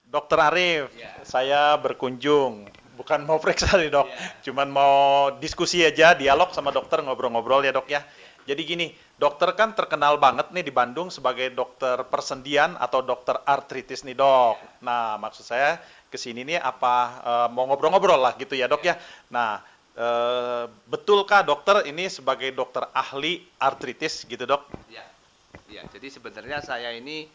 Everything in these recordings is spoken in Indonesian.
Dokter Arif, Ya, saya berkunjung. Bukan mau periksa nih dok, ya, cuman mau diskusi aja, dialog sama dokter, ngobrol-ngobrol ya dok ya. ya. Jadi gini, dokter kan terkenal banget nih di Bandung sebagai dokter persendian atau dokter artritis nih dok. Ya. Nah, maksud saya kesini nih apa mau ngobrol-ngobrol lah gitu ya dok ya. Nah, betulkah dokter ini sebagai dokter ahli artritis gitu dok? Ya, ya. Jadi sebenarnya saya ini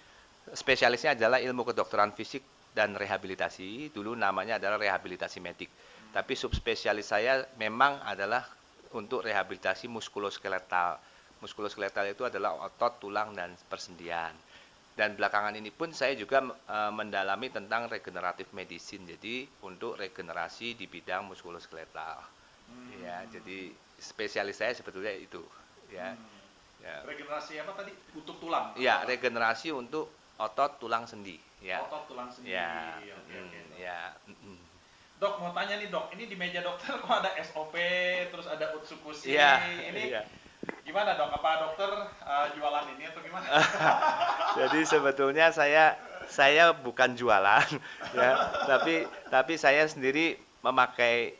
spesialisnya adalah ilmu kedokteran fisik dan rehabilitasi. Dulu namanya adalah rehabilitasi medik. Tapi subspesialis saya memang adalah untuk rehabilitasi muskuloskeletal. Muskuloskeletal itu adalah otot, tulang, dan persendian. Dan belakangan ini pun saya juga mendalami tentang regeneratif medicine. Jadi untuk regenerasi di bidang muskuloskeletal. Ya, jadi spesialis saya sebetulnya itu. Ya, ya. Regenerasi apa tadi? Untuk tulang? Ya, regenerasi untuk otot, tulang, sendi. Ya, Otot tulang sendi. ya, Oke, oke, dok. ya. Dok, mau tanya nih dok, ini di meja dokter kok ada SOP, terus ada Utsukushi, Iya, ini iya. gimana dok? Apa dokter jualan ini atau gimana? Jadi sebetulnya saya bukan jualan, ya, tapi saya sendiri memakai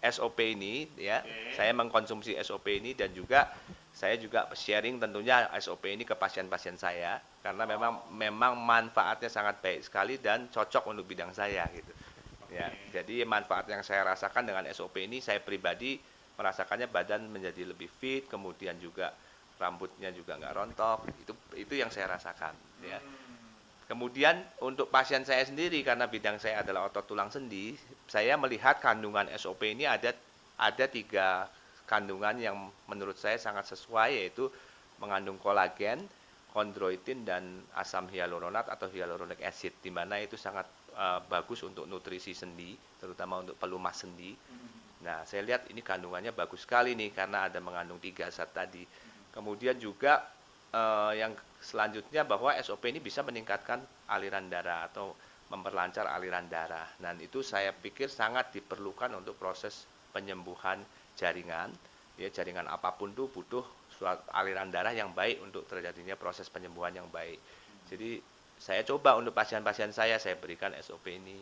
SOP ini, ya. Oke. Saya mengkonsumsi SOP ini dan juga saya juga sharing tentunya SOP ini ke pasien-pasien saya karena memang manfaatnya sangat baik sekali dan cocok untuk bidang saya gitu. Ya, jadi manfaat yang saya rasakan dengan SOP ini saya pribadi merasakannya badan menjadi lebih fit, kemudian juga rambutnya juga nggak rontok. Itu yang saya rasakan, ya. Kemudian untuk pasien saya sendiri karena bidang saya adalah otot tulang sendi, saya melihat kandungan SOP ini ada 3 kandungan yang menurut saya sangat sesuai, yaitu mengandung kolagen, kondroitin, dan asam hyaluronat atau hyaluronic acid, di mana itu sangat bagus untuk nutrisi sendi, terutama untuk pelumas sendi. Nah, saya lihat ini kandungannya bagus sekali nih karena ada mengandung 3 zat tadi. Kemudian juga yang selanjutnya bahwa SOP ini bisa meningkatkan aliran darah atau memperlancar aliran darah. Dan itu saya pikir sangat diperlukan untuk proses penyembuhan jaringan. Ya, jaringan apapun tuh butuh suatu aliran darah yang baik untuk terjadinya proses penyembuhan yang baik. Jadi saya coba untuk pasien-pasien saya berikan SOP ini.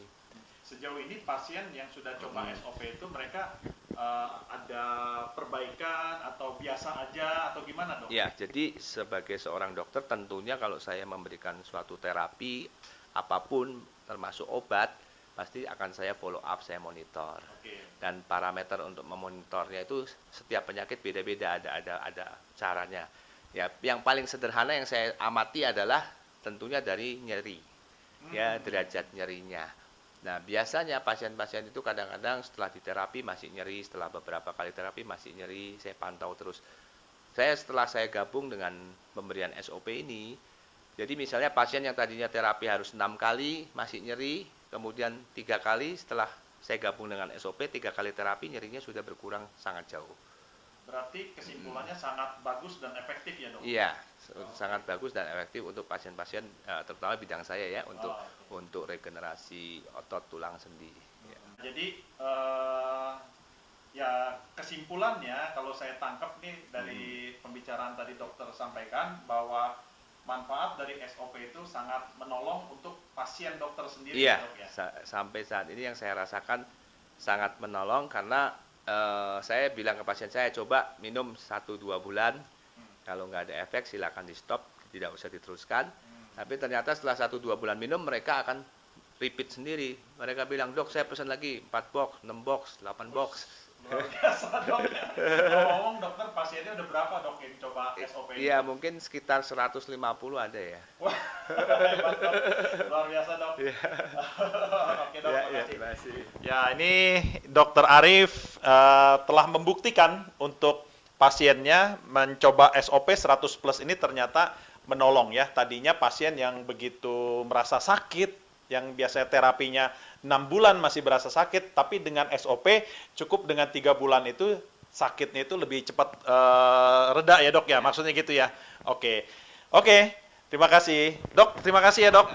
Sejauh ini pasien yang sudah coba SOP itu mereka ada perbaikan atau biasa aja atau gimana dok? Ya, jadi sebagai seorang dokter tentunya kalau saya memberikan suatu terapi apapun termasuk obat, pasti akan saya follow up, saya monitor. Oke. Dan parameter untuk memonitornya itu setiap penyakit beda-beda, ada caranya. Ya, yang paling sederhana yang saya amati adalah tentunya dari nyeri. Ya, derajat nyerinya. Nah, biasanya pasien-pasien itu kadang-kadang setelah diterapi masih nyeri, setelah beberapa kali terapi masih nyeri, saya pantau terus. Setelah saya gabung dengan pemberian SOP ini, jadi misalnya pasien yang tadinya terapi harus 6 kali masih nyeri, kemudian 3 kali setelah saya gabung dengan SOP, 3 kali terapi nyerinya sudah berkurang sangat jauh. Berarti kesimpulannya sangat bagus dan efektif ya dok? Iya, sangat bagus dan efektif untuk pasien-pasien, terutama bidang saya ya, untuk regenerasi otot tulang sendi. Ya. Jadi ya kesimpulannya kalau saya tangkap nih dari pembicaraan tadi dokter sampaikan bahwa manfaat dari SOP itu sangat menolong untuk pasien dokter sendiri Iya, ya dok ya? sampai saat ini yang saya rasakan sangat menolong karena saya bilang ke pasien saya, coba minum 1-2 bulan, kalau nggak ada efek silakan di stop, tidak usah diteruskan. Tapi ternyata setelah 1-2 bulan minum mereka akan repeat sendiri. Mereka bilang, dok saya pesan lagi 4 box, 6 box, 8 box. Luar biasa dok ya. Ngomong dokter pasiennya udah berapa dok yang coba SOP ini? Iya, mungkin sekitar 150 ada ya. Wah, hebat dok. Luar biasa dok. Oke dok, Ya, terima kasih. kasih. Ya, ini Dokter Arif telah membuktikan untuk pasiennya mencoba SOP 100 plus ini ternyata menolong ya. Tadinya pasien yang begitu merasa sakit, yang biasanya terapinya 6 bulan masih berasa sakit, tapi dengan SOP cukup dengan 3 bulan itu sakitnya itu lebih cepat reda ya dok ya, maksudnya gitu ya. Oke, oke, terima kasih dok, terima kasih ya dok.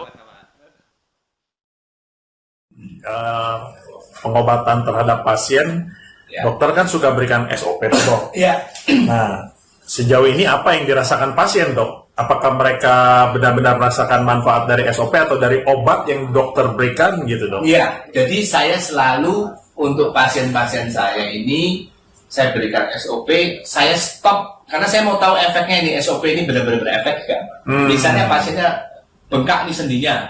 Pengobatan terhadap pasien, Ya. dokter kan sudah berikan SOP dok. Ya, Nah, sejauh ini apa yang dirasakan pasien dok? Apakah mereka benar-benar merasakan manfaat dari SOP atau dari obat yang dokter berikan gitu dok? Iya, jadi saya selalu untuk pasien-pasien saya ini, saya berikan SOP, saya stop, karena saya mau tahu efeknya ini, SOP ini benar-benar berefek nggak? Misalnya pasiennya bengkak di sendinya,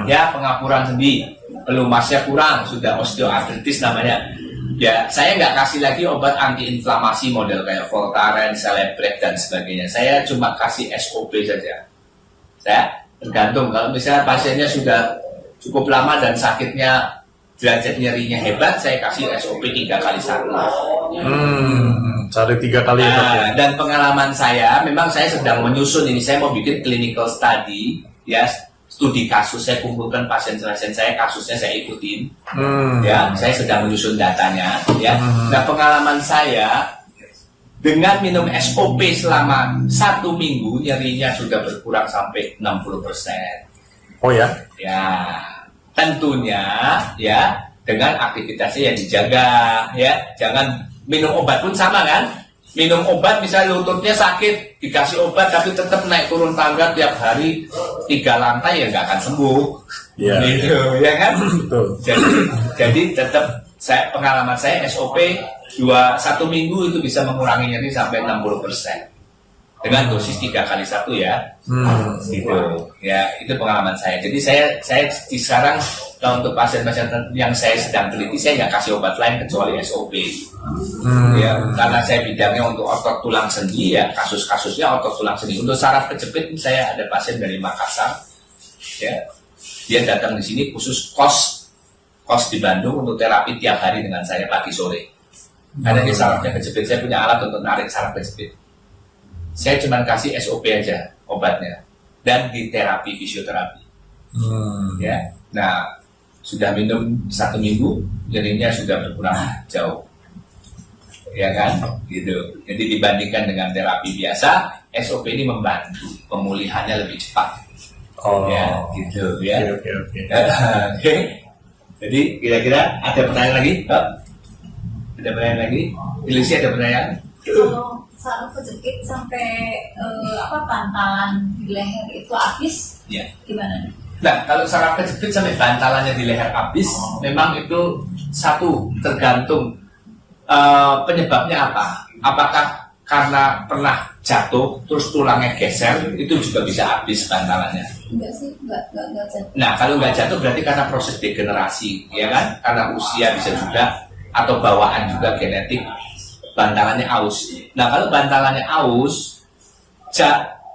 ya pengapuran sendi, pelumasnya kurang, sudah osteoartritis namanya. Ya, saya nggak kasih lagi obat antiinflamasi model kayak Voltaren, Celebrex dan sebagainya. Saya cuma kasih SOP saja. Saya tergantung kalau misalnya pasiennya sudah cukup lama dan sakitnya derajat nyerinya hebat, saya kasih SOP 3x1. Cari 3 kali dok ya. Dan pengalaman saya, memang saya sedang menyusun ini. Saya mau bikin clinical study, ya studi kasus. Saya kumpulkan pasien-pasien saya, kasusnya saya ikutin. Ya, saya sedang menyusun datanya. Ya, nah pengalaman saya dengan minum SOP selama 1 minggu, nyerinya sudah berkurang sampai 60%. Oh ya? Ya, tentunya ya dengan aktivitasnya yang dijaga, ya jangan minum obat pun sama kan. Minum obat misalnya lututnya sakit, dikasih obat tapi tetap naik turun tangga tiap hari 3 lantai ya nggak akan sembuh. Iya. Gitu, ya kan? Betul. Jadi tetap pengalaman saya SOP 1 minggu itu bisa mengurangi nyeri sampai 60% dengan dosis 3x1 ya. Gitu. Ya, itu pengalaman saya. Jadi saya sekarang kalau untuk pasien-pasien yang saya sedang teliti, saya nggak kasih obat lain kecuali SOP. Ya, karena saya bidangnya untuk otot tulang sendi ya, kasus-kasusnya otot tulang sendi. Untuk saraf kejepit saya ada pasien dari Makassar. Ya. Dia datang di sini khusus kos di Bandung untuk terapi tiap hari dengan saya pagi sore. Karena dia sarafnya kejepit, saya punya alat untuk narik saraf kejepit. Saya cuma kasih SOP aja obatnya dan di terapi fisioterapi. Ya, nah sudah minum 1 minggu, nyerinya sudah berkurang jauh, ya kan? Gitu. Jadi dibandingkan dengan terapi biasa, SOP ini membantu pemulihannya lebih cepat. Oh, ya, gitu ya. Oke. Jadi kira-kira ada pertanyaan lagi? Ada pertanyaan lagi? Ilisi ada pertanyaan? Kalau saraf kejepit sampai bantalan di leher itu habis, Ya. gimana? Nah, kalau saraf kejepit sampai bantalannya di leher habis, memang itu satu tergantung penyebabnya apa. Apakah karena pernah jatuh terus tulangnya geser, itu juga bisa habis bantalannya. Enggak sih, enggak jatuh. Nah, kalau nggak jatuh berarti karena proses degenerasi, ya kan? Karena usia bisa juga, atau bawaan juga genetik, bantalannya aus. Nah, kalau bantalannya aus,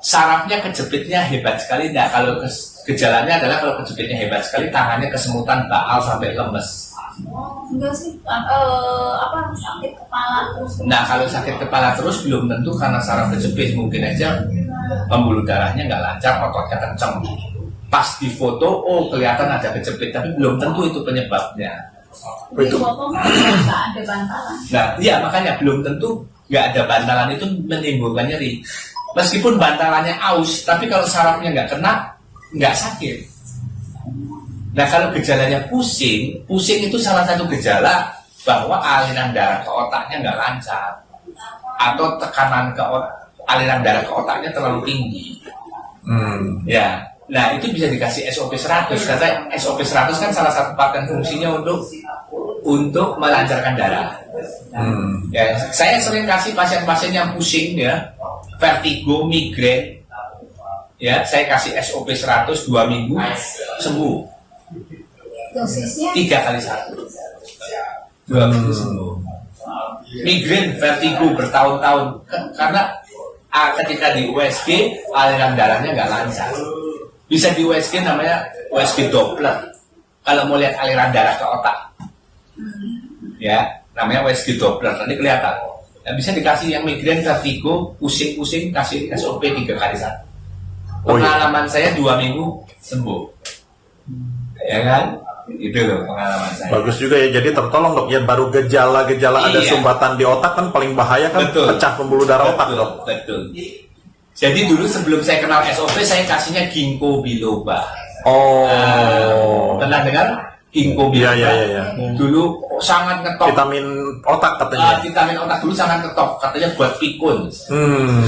sarafnya kejepitnya hebat sekali. Nah, kalau gejalanya adalah kalau kejepitnya hebat sekali, tangannya kesemutan, baal sampai lemes. Enggak sih, sakit kepala terus. Nah, kalau sakit kepala terus belum tentu karena saraf kejepit, mungkin aja pembuluh darahnya nggak lancar, ototnya kenceng. Pas di foto, oh kelihatan ada kejepit, tapi belum tentu itu penyebabnya. Di foto nggak ada bantalan. Nah, iya makanya belum tentu nggak ada bantalan itu menimbulkan nyeri. Meskipun bantalannya aus, tapi kalau sarafnya nggak kena, nggak sakit. Nah, kalau gejalanya pusing itu salah satu gejala bahwa aliran darah ke otaknya nggak lancar, atau tekanan aliran darah ke otaknya terlalu tinggi. Ya, nah itu bisa dikasih SOP 100 karena SOP 100 kan salah satu paten fungsinya untuk melancarkan darah. Ya, saya sering kasih pasien-pasien yang pusing ya, vertigo, migrain. Ya, saya kasih SOP 100 2 minggu sembuh. Dosisnya 3x1. 2 minggu sembuh. Migrain, vertigo bertahun-tahun karena ketika di USG aliran darahnya nggak lancar. Bisa di USG namanya USG Doppler. Kalau mau lihat aliran darah ke otak, ya namanya USG Doppler. Nanti kelihatan. Nah, bisa dikasih yang migrain, vertigo, pusing-pusing, kasih SOP 3x1. Pengalaman saya 2 minggu sembuh, ya kan? Itu loh pengalaman saya. Bagus juga ya, jadi tertolong dok ya. Baru gejala-gejala ada sumbatan di otak kan paling bahaya kan. Betul. Pecah pembuluh darah otak dok. Betul. Jadi dulu sebelum saya kenal SOP, saya kasihnya ginkgo biloba. Oh. Pernah dengar? ginkgo biloba. Iya. Dulu sangat ngetop. Vitamin otak katanya. Vitamin otak dulu sangat ngetop, katanya buat pikun.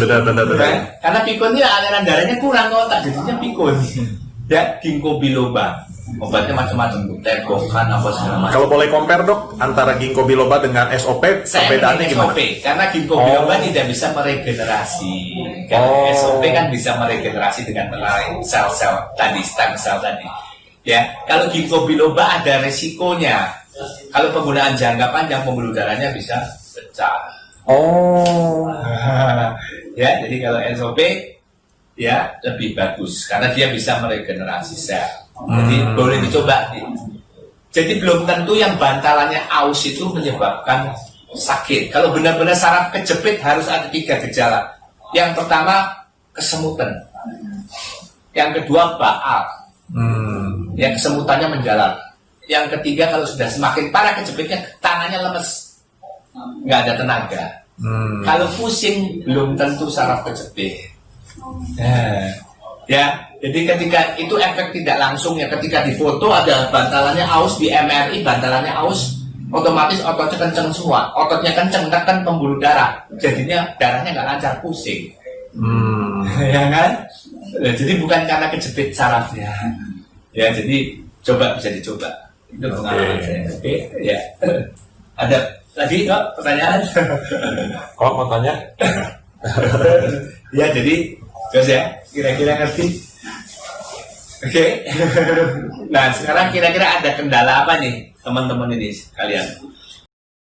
Benar. Kan? Karena pikun ini aliran darahnya kurang ke otak, jadinya pikun. Ya, ginkgo biloba. Obatnya macam-macam, tegokan apa segala macam. Kalau boleh compare dok antara ginkgo biloba dengan SOP, Saya perbedaannya pilih gimana? SOP karena ginkgo biloba tidak bisa meregenerasi. Kalau SOP kan bisa meregenerasi dengan melalui sel-sel tadi, stem cell tadi. Ya, kalau ginkgo biloba ada resikonya. Kalau penggunaan jangka panjang pembuluh darahnya bisa pecah. Ya, jadi kalau SOP ya lebih bagus karena dia bisa meregenerasi sel. Jadi boleh dicoba. Jadi belum tentu yang bantalannya aus itu menyebabkan sakit. Kalau benar-benar saraf kejepit harus ada 3 gejala. Yang pertama kesemutan. Yang kedua baal. Yang kesemutannya menjalar. Yang ketiga kalau sudah semakin parah kejepitnya tangannya lemes, nggak ada tenaga. Kalau pusing belum tentu saraf kejepit. Ya, jadi ketika itu efek tidak langsung ya, ketika difoto ada bantalannya aus, di MRI bantalannya aus, otomatis ototnya kenceng semua, ototnya kenceng kan pembuluh darah, jadinya darahnya nggak lancar, pusing. Ya kan? Nah, jadi bukan karena kejepit sarafnya. Ya, jadi bisa dicoba. Itu pengalaman saya. Oke, ya. Ada lagi kok pertanyaan? Kok mau tanya? Ya, jadi terus ya, kira-kira ngerti? Oke. Nah, sekarang kira-kira ada kendala apa nih teman-teman ini kalian?